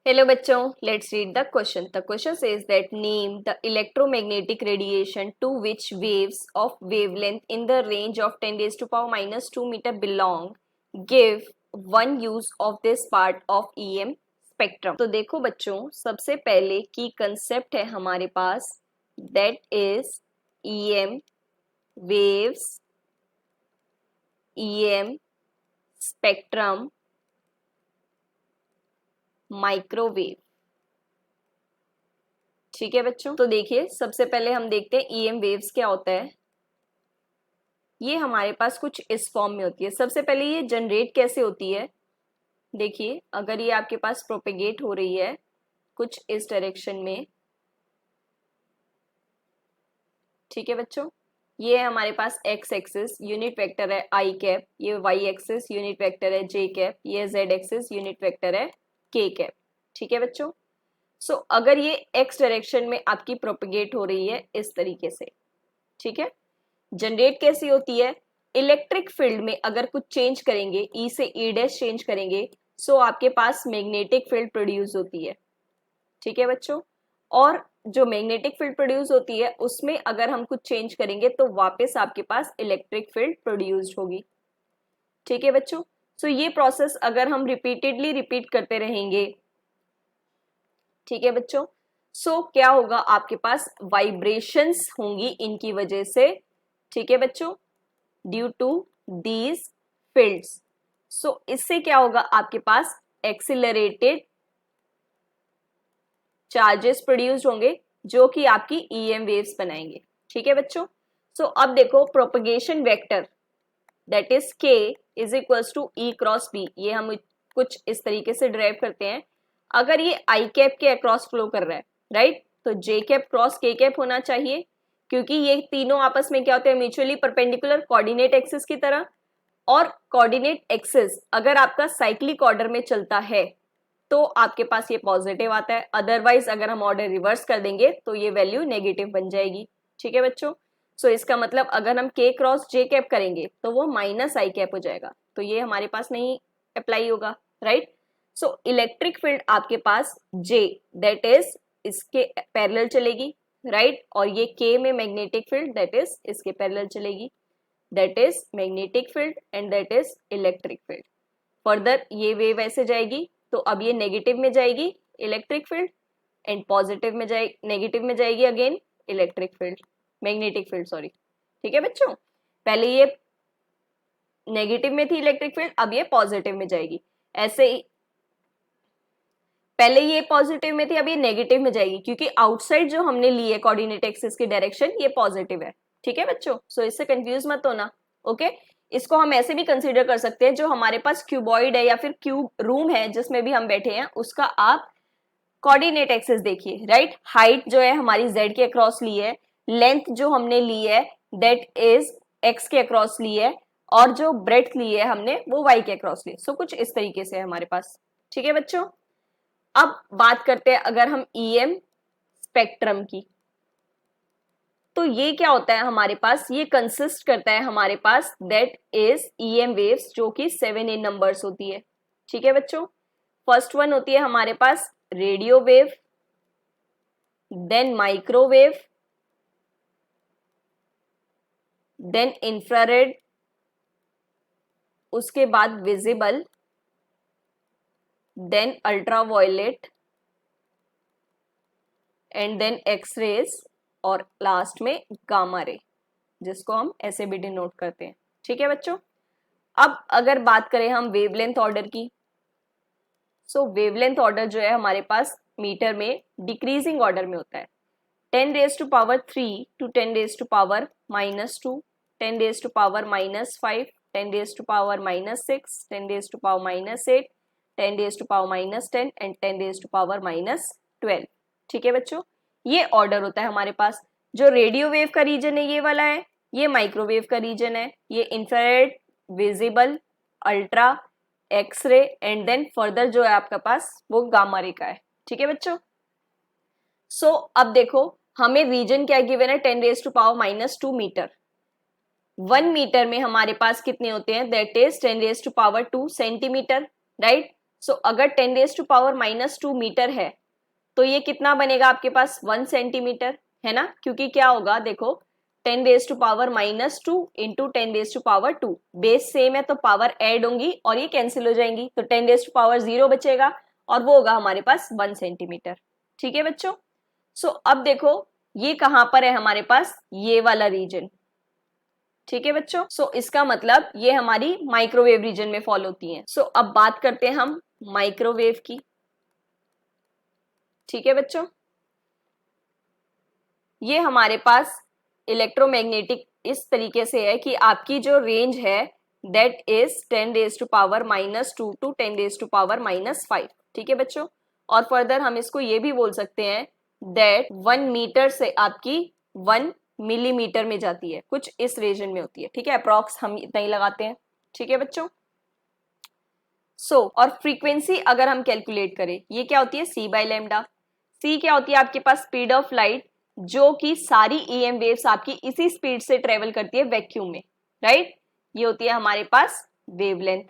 Hello बच्चों, let's read the question. The question says that name the electromagnetic radiation to which waves of wavelength in the range of 10 raised to power minus 2 meter belong. Give one use of this part of EM spectrum. तो देखो बच्चों, सबसे पहले की concept है हमारे पास that is EM waves, EM spectrum, microwave. ठीक है बच्चों, तो देखिए सबसे पहले हम देखते हैं ईएम वेव्स क्या होता है। ये हमारे पास कुछ इस फॉर्म में होती है। सबसे पहले ये जनरेट कैसे होती है, देखिए अगर ये आपके पास प्रोपेगेट हो रही है कुछ इस डायरेक्शन में, ठीक है बच्चों, ये है हमारे पास एक्स एक्सिस, यूनिट वेक्टर है आई कैप, ये वाई एक्सिस यूनिट वेक्टर है जे कैप, ये जेड एक्सिस यूनिट वेक्टर है के कैप। ठीक है बच्चों, सो अगर ये एक्स डायरेक्शन में आपकी प्रोपेगेट हो रही है इस तरीके से, ठीक है, जनरेट कैसी होती है, इलेक्ट्रिक फील्ड में अगर कुछ चेंज करेंगे, ई से ई डैश चेंज करेंगे, सो आपके पास मैग्नेटिक फील्ड प्रोड्यूस होती है। ठीक है बच्चों, और जो मैग्नेटिक फील्ड प्रोड्यूस होती है उसमें अगर हम कुछ चेंज करेंगे तो वापस आपके पास इलेक्ट्रिक फील्ड प्रोड्यूस्ड होगी। ठीक है बच्चों, सो ये प्रोसेस अगर हम रिपीटेडली रिपीट करते रहेंगे, ठीक है बच्चों, सो क्या होगा, आपके पास वाइब्रेशंस होंगी इनकी वजह से। ठीक है बच्चों, ड्यू टू दीज फील्ड्स, सो इससे क्या होगा, आपके पास एक्सिलरेटेड चार्जेस प्रोड्यूस्ड होंगे जो कि आपकी ईएम वेव्स बनाएंगे। ठीक है बच्चों, सो अब देखो propagation vector that is K is equals to E cross B, ये हम कुछ इस तरीके से ड्राइव करते हैं। अगर ये आई कैप के अक्रॉस फ्लो कर रहा है, राइट, तो जे कैप क्रॉस के कैप होना चाहिए, क्योंकि ये तीनों आपस में क्या होते हैं, म्यूचुअली परपेंडिकुलर कोऑर्डिनेट एक्सिस की तरह। और कोऑर्डिनेट एक्सिस अगर आपका साइक्लिक ऑर्डर में चलता है तो आपके पास ये पॉजिटिव आता है, अदरवाइज अगर हम ऑर्डर रिवर्स कर देंगे तो ये वैल्यू नेगेटिव बन जाएगी। ठीक है बच्चों, सो इसका मतलब अगर हम के क्रॉस जे कैप करेंगे तो वो माइनस आई कैप हो जाएगा, तो ये हमारे पास नहीं अप्लाई होगा, राइट। सो इलेक्ट्रिक फील्ड आपके पास जे दैट इज इसके पैरेलल चलेगी, राइट, और ये के में मैग्नेटिक फील्ड दैट इज इसके पैरेलल चलेगी, that is magnetic field and that is electric field. Further ये वेव ऐसे जाएगी, तो अब ये नेगेटिव में जाएगी इलेक्ट्रिक फील्ड एंड पॉजिटिव में जाएगी, नेगेटिव में जाएगी again electric field, magnetic field sorry. ठीक है बच्चों, पहले ये नेगेटिव में थी इलेक्ट्रिक फील्ड, अब ये पॉजिटिव में जाएगी। ऐसे ही पहले ये पॉजिटिव में थी, अब ये नेगेटिव में जाएगी, क्योंकि आउटसाइड जो हमने ली है कोऑर्डिनेट एक्सिस की डायरेक्शन ये पॉजिटिव है। ठीक है बच्चों, सो इससे कंफ्यूज मत होना, ओके। इसको हम ऐसे भी कंसीडर कर सकते हैं, जो हमारे पास क्यूबॉइड है या फिर क्यूब रूम है जिसमें भी हम बैठे हैं, उसका आप कोऑर्डिनेट एक्सिस देखिए, राइट। हाइट जो है हमारी जेड के अक्रॉस ली है, लेंथ जो हमने ली है दैट इज एक्स के अक्रॉस ली है, और जो ब्रेड्थ ली है हमने वो वाई के अक्रॉस ली है। सो कुछ इस तरीके से है हमारे पास। ठीक है बच्चों, अब बात करते हैं अगर हम ईएम स्पेक्ट्रम की, तो ये क्या होता है हमारे पास, ये कंसिस्ट करता है हमारे पास दैट इज ईएम वेव्स जो कि 7 इन नंबर्स होती है। ठीक है बच्चों, फर्स्ट वन होती है हमारे पास radio wave, then microwave, then infrared, उसके बाद visible, then ultraviolet and then X-rays, और लास्ट में गामा रे, जिसको हम ऐसे भी डिनोट करते हैं। ठीक है बच्चों, अब अगर बात करें हम वेवलेंथ ऑर्डर की, सो वेवलेंथ ऑर्डर जो है हमारे पास मीटर में डिक्रीजिंग ऑर्डर में होता है। 10 raise to power 3 to 10 raise to power -2, 10 raise to power -5, 10 raise to power -6, 10 raise to power -8, 10 raise to power -10 and 10 raise to power -12। ठीक है बच्चों, ये ऑर्डर होता है हमारे पास। जो रेडियो वेव का रीजन है ये वाला है, ये माइक्रोवेव का रीजन है, ये infrared, visible, ultra, x-ray and then further जो है आपके पास वो गामा रे का है। ठीक है बच्चों, सो अब देखो हमें रीजन क्या गिवन है, 10 raise to power -2 metre. 1 metre में हमारे पास कितने होते हैं, that is 10 raise to power 2 centimetre, right. So अगर 10⁻⁻² मीटर है तो ये कितना बनेगा आपके पास 1 सेंटीमीटर, है ना, क्योंकि क्या होगा देखो 10⁻⁻² इंटू 10⁻², बेस सेम है तो पावर ऐड होंगी और ये कैंसिल हो जाएंगी, तो 10⁻0 बचेगा और वो होगा हमारे पास 1 सेंटीमीटर। ठीक है बच्चों। सो अब देखो ये कहां पर है हमारे पास, ये वाला रीजन। ठीक है बच्चों। सो इसका मतलब ये हमारी माइक्रोवेव रीजन में फॉल होती हैं। सो अब बात करते हैं हम माइक्रोवेव की। ठीक है बच्चों, ये हमारे पास इलेक्ट्रोमैग्नेटिक इस तरीके से है कि आपकी जो रेंज है दैट इज 10⁻⁻² टू 10⁻⁻5। ठीक है बच्चों। और फर्दर हम इसको ये भी बोल सकते हैं दैट 1 मीटर से आपकी 1 मिलीमीटर में जाती है, कुछ इस रीजन में होती है। ठीक है, अप्रॉक्स हम इतना ही लगाते हैं। ठीक है बच्चों। और फ्रीक्वेंसी अगर हम कैलकुलेट करें, ये क्या होती है c/λ। c क्या होती है आपके पास, स्पीड ऑफ लाइट, जो कि सारी EM वेव्स आपकी इसी स्पीड से ट्रेवल करती है वैक्यूम में, राइट। ये होती है हमारे पास वेवलेंथ।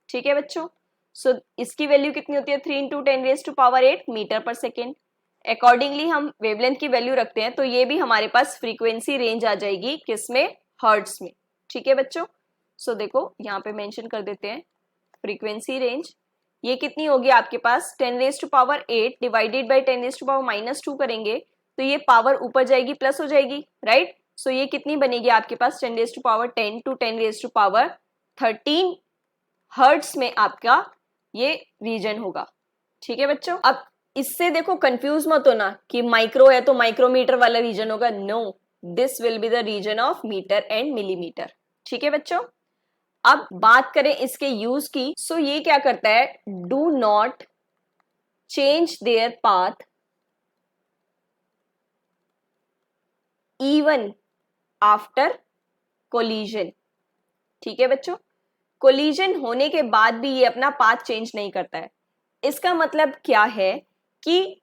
ठीक है बच्चों। इसकी वैल्यू कितनी होती है 3 × 10⁸ मीटर पर सेकेंड। अकॉर्डिंगली हम वेवलेंथ की वैल्यू रखते हैं तो ये भी हमारे पास फ्रीक्वेंसी रेंज आ जाएगी किसमें, हर्ट्स में। ठीक है बच्चों। देखो यहाँ पे मेंशन कर देते हैं फ्रीक्वेंसी रेंज, ये कितनी होगी आपके पास 10⁸ डिवाइडेड बाई 10⁻⁻² करेंगे तो ये पावर ऊपर जाएगी प्लस हो जाएगी, राइट। ये कितनी बनेगी आपके पास 10⁻10 टू 10⁻13 हर्ट्स में आपका ये रीजन होगा। ठीक है बच्चों। अब इससे देखो कंफ्यूज मत होना कि माइक्रो है तो माइक्रोमीटर वाला रीजन होगा, no, this will be the region of metre and millimetre. ठीक है बच्चों। अब बात करें इसके यूज की, ये क्या करता है, do not change their path even after collision. ठीक है बच्चों, कोलिजन होने के बाद भी ये अपना पाथ चेंज नहीं करता है। इसका मतलब क्या है कि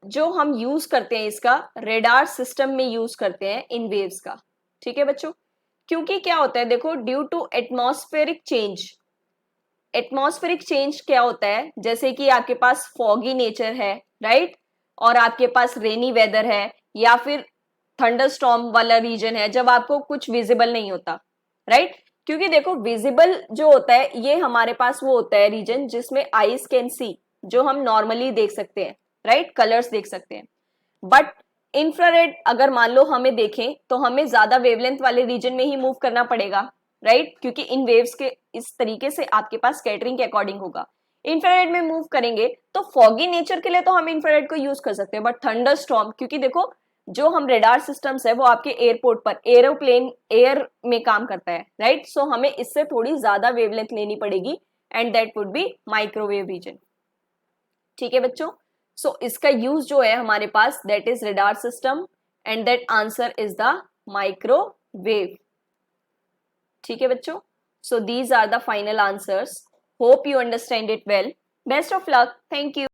जो हम यूज करते हैं इसका रेडार सिस्टम में यूज करते हैं इन वेव्स का। ठीक है बच्चों, क्योंकि क्या होता है देखो due to atmospheric change. Atmospheric change क्या होता है, जैसे कि आपके पास फॉगी नेचर है, राइट, और आपके पास रेनी वेदर है या फिर थंडरस्टॉर्म वाला रीजन है जब आपको कुछ विजिबल नहीं होता, राइट। क्योंकि देखो विजिबल जो होता है ये हमारे पास वो होता है रीजन जिसमें आईज कैन सी, जो हम नॉर्मली देख सकते हैं, राइट, कलर्स देख सकते हैं। बट इंफ्रारेड अगर मान लो हमें देखें तो हमें ज्यादा वेवलेंथ वाले रीजन में ही मूव करना पड़ेगा, राइट, क्योंकि इन वेव्स के इस तरीके से आपके पास स्कैटरिंग के अकॉर्डिंग होगा। इंफ्रारेड में मूव करेंगे तो फॉगी नेचर के लिए तो हम इंफ्रारेड को यूज कर सकते हैं, बट थंडरस्टॉर्म, क्योंकि देखो जो हम रेडार सिस्टम्स है वो आपके एयरपोर्ट पर एरोप्लेन एयर में काम करता है, राइट। हमें इससे थोड़ी ज्यादा वेवलेंथ लेनी पड़ेगी and that would be microwave region. ठीक है बच्चों। इसका यूज जो है हमारे पास that is radar system and that answer is the microwave. ठीक है बच्चों। These are the final answers. Hope you understand it well. Best of luck. Thank you.